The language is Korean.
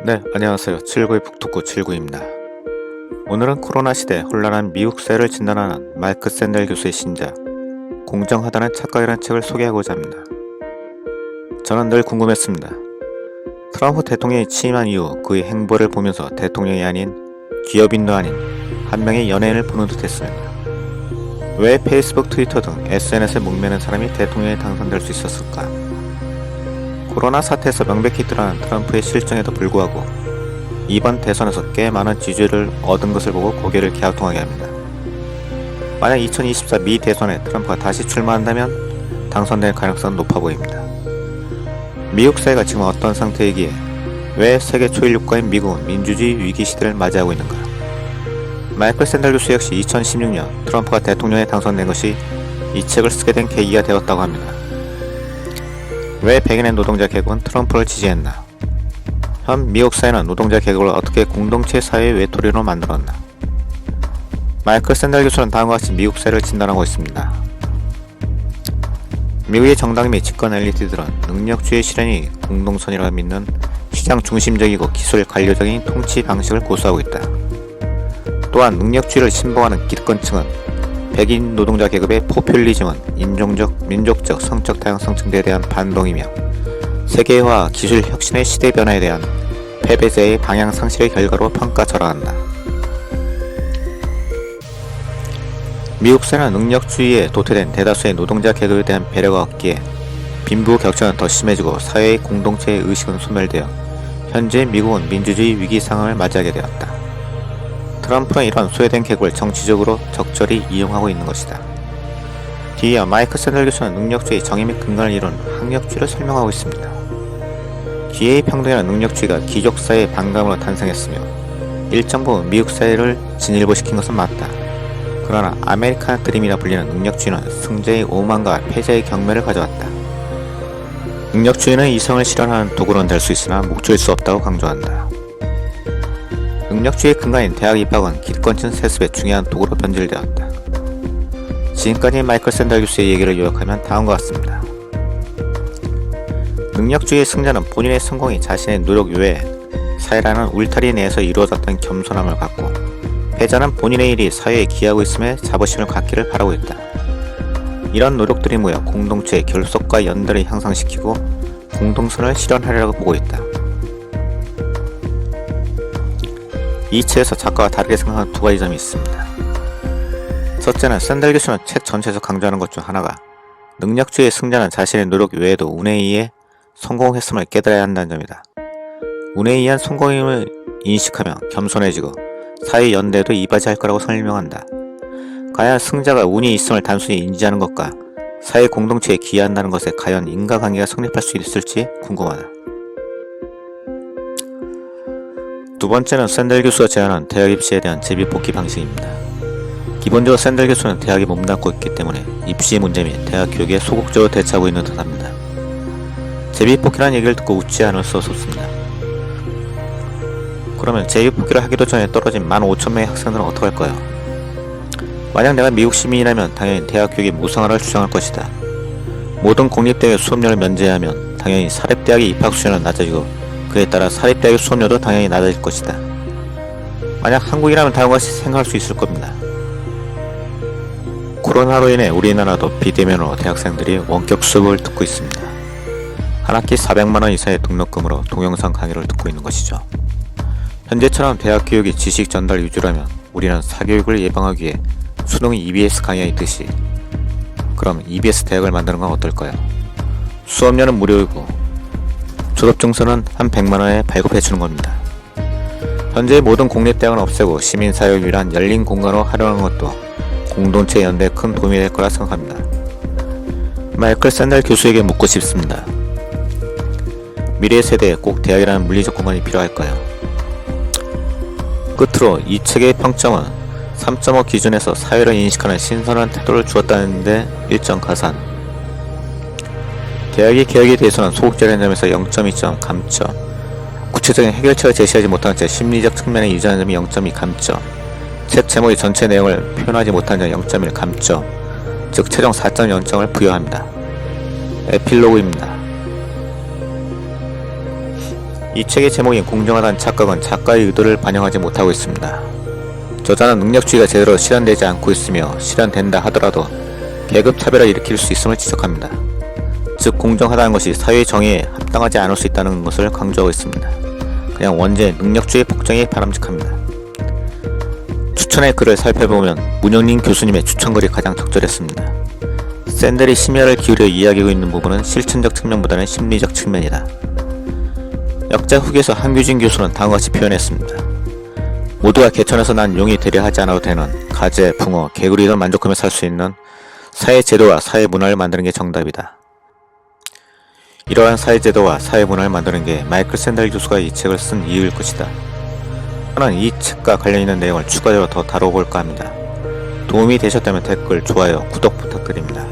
네, 안녕하세요. 7구의 북토크 7구입니다. 오늘은 코로나 시대 혼란한 미국 사회를 진단하는 마이크 샌델 교수의 신작 공정하다는 착각이라는 책을 소개하고자 합니다. 저는 늘 궁금했습니다. 트럼프 대통령이 취임한 이후 그의 행보를 보면서 대통령이 아닌 기업인도 아닌 한 명의 연예인을 보는 듯 했습니다. 왜 페이스북, 트위터 등 SNS에 목매는 사람이 대통령에 당선될 수 있었을까? 코로나 사태에서 명백히 드러난 트럼프의 실정에도 불구하고 이번 대선에서 꽤 많은 지지를 얻은 것을 보고 고개를 갸우뚱하게 합니다. 만약 2024 미 대선에 트럼프가 다시 출마한다면 당선될 가능성은 높아 보입니다. 미국 사회가 지금 어떤 상태이기에 왜 세계 초일국가인 미국은 민주주의 위기 시대를 맞이하고 있는가? 마이클 샌델 교수 역시 2016년 트럼프가 대통령에 당선된 것이 이 책을 쓰게 된 계기가 되었다고 합니다. 왜 백인의 노동자 계급은 트럼프를 지지했나? 현 미국 사회는 노동자 계급을 어떻게 공동체 사회의 외톨이로 만들었나? 마이클 샌델 교수는 다음과 같이 미국 사회를 진단하고 있습니다. 미국의 정당 및 집권 엘리트들은 능력주의 실현이 공동선이라 믿는 시장 중심적이고 기술 관료적인 통치 방식을 고수하고 있다. 또한 능력주의를 신봉하는 기득권층은 백인 노동자 계급의 포퓰리즘은 인종적, 민족적, 성적 다양성 증대에 대한 반동이며 세계화, 기술 혁신의 시대 변화에 대한 패배자의 방향 상실의 결과로 평가절하한다. 미국 사회는 능력주의에 도태된 대다수의 노동자 계급에 대한 배려가 없기에 빈부격차는 더 심해지고 사회의 공동체의 의식은 소멸되어 현재 미국은 민주주의 위기 상황을 맞이하게 되었다. 트럼프는 이런 소외된 계급을 정치적으로 적절히 이용하고 있는 것이다. 뒤이어 마이크 샌델 교수는 능력주의 정의 및 근간을 이룬 학력주의를 설명하고 있습니다. 기회의 평등이라는 능력주의가 귀족사회의 반감으로 탄생했으며 일정 부분 미국 사회를 진일보시킨 것은 맞다. 그러나 아메리칸 드림이라 불리는 능력주의는 승자의 오만과 패자의 경멸을 가져왔다. 능력주의는 이성을 실현하는 도구는 될 수 있으나 목적일 수 없다고 강조한다. 능력주의의 근간인 대학 입학은 기득권층 세습의 중요한 도구로 변질되었다. 지금까지 마이클 샌델 교수의 얘기를 요약하면 다음과 같습니다. 능력주의의 승자는 본인의 성공이 자신의 노력 외에 사회라는 울타리 내에서 이루어졌던 겸손함을 갖고, 패자는 본인의 일이 사회에 기여하고 있음에 자부심을 갖기를 바라고 있다. 이런 노력들이 모여 공동체의 결속과 연대를 향상시키고 공동선을 실현하려고 보고 있다. 이 책에서 작가와 다르게 생각하는 두 가지 점이 있습니다. 첫째는 샌델 교수는 책 전체에서 강조하는 것 중 하나가 능력주의의 승자는 자신의 노력 외에도 운에 의해 성공했음을 깨달아야 한다는 점이다. 운에 의한 성공임을 인식하며 겸손해지고 사회 연대에도 이바지할 거라고 설명한다. 과연 승자가 운이 있음을 단순히 인지하는 것과 사회 공동체에 기여한다는 것에 과연 인과관계가 성립할 수 있을지 궁금하다. 두 번째는 샌델 교수가 제안한 대학 입시에 대한 제비뽑기 방식입니다. 기본적으로 샌델 교수는 대학에 몸담고 있기 때문에 입시 문제 및 대학 교육에 소극적으로 대처하고 있는 듯합니다. 제비뽑기라는 얘기를 듣고 웃지 않을 수 없습니다. 그러면 제비뽑기를 하기도 전에 떨어진 15,000명의 학생들은 어떡할까요? 만약 내가 미국 시민이라면 당연히 대학 교육이 무상화를 주장할 것이다. 모든 공립대학의 수업료를 면제하면 당연히 사립대학의 입학 수준은 낮아지고 그에 따라 사립대학의 수업료도 당연히 낮아질 것이다. 만약 한국이라면 다음과 같이 생각할 수 있을 겁니다. 코로나로 인해 우리나라도 비대면으로 대학생들이 원격 수업을 듣고 있습니다. 한 학기 400만원 이상의 등록금으로 동영상 강의를 듣고 있는 것이죠. 현재처럼 대학 교육이 지식 전달 위주라면 우리는 사교육을 예방하기 위해 수능 EBS 강의가 있듯이 그럼 EBS 대학을 만드는 건 어떨까요? 수업료는 무료이고 졸업증서는 한 100만원에 발급해주는 겁니다. 현재 모든 공립대학은 없애고 시민사회를 위한 열린 공간으로 활용하는 것도 공동체 연대에 큰 도움이 될 거라 생각합니다. 마이클 샌델 교수에게 묻고 싶습니다. 미래 세대에 꼭 대학이라는 물리적 공간이 필요할까요? 끝으로 이 책의 평점은 3.5 기준에서 사회를 인식하는 신선한 태도를 주었다는데 1점 가산, 대학의 개혁에 대해서는 소극적인 점에서 0.2점 감점, 구체적인 해결책을 제시하지 못한 채 심리적 측면에 유지하는 점이 0.2 감점, 책 제목이 전체 내용을 표현하지 못한 점 0.1 감점, 즉 최종 4.0점을 부여합니다. 에필로그입니다. 이 책의 제목인 공정하다는 착각은 작가의 의도를 반영하지 못하고 있습니다. 저자는 능력주의가 제대로 실현되지 않고 있으며 실현된다 하더라도 계급 차별을 일으킬 수 있음을 지적합니다. 즉 공정하다는 것이 사회의 정의에 합당하지 않을 수 있다는 것을 강조하고 있습니다. 그냥 원죄의 능력주의 폭정이 바람직합니다. 추천의 글을 살펴보면 문영린 교수님의 추천글이 가장 적절했습니다. 샌델이 심혈을 기울여 이야기하고 있는 부분은 실천적 측면보다는 심리적 측면이다. 역자 후기에서 한규진 교수는 다음과 같이 표현했습니다. 모두가 개천에서 난 용이 되려 하지 않아도 되는 가재, 붕어, 개구리를 만족하며 살 수 있는 사회 제도와 사회 문화를 만드는 게 정답이다. 이러한 사회 제도와 사회 문화를 만드는 게 마이클 샌델 교수가 이 책을 쓴 이유일 것이다. 저는 이 책과 관련 있는 내용을 추가적으로 더 다뤄볼까 합니다. 도움이 되셨다면 댓글, 좋아요, 구독 부탁드립니다.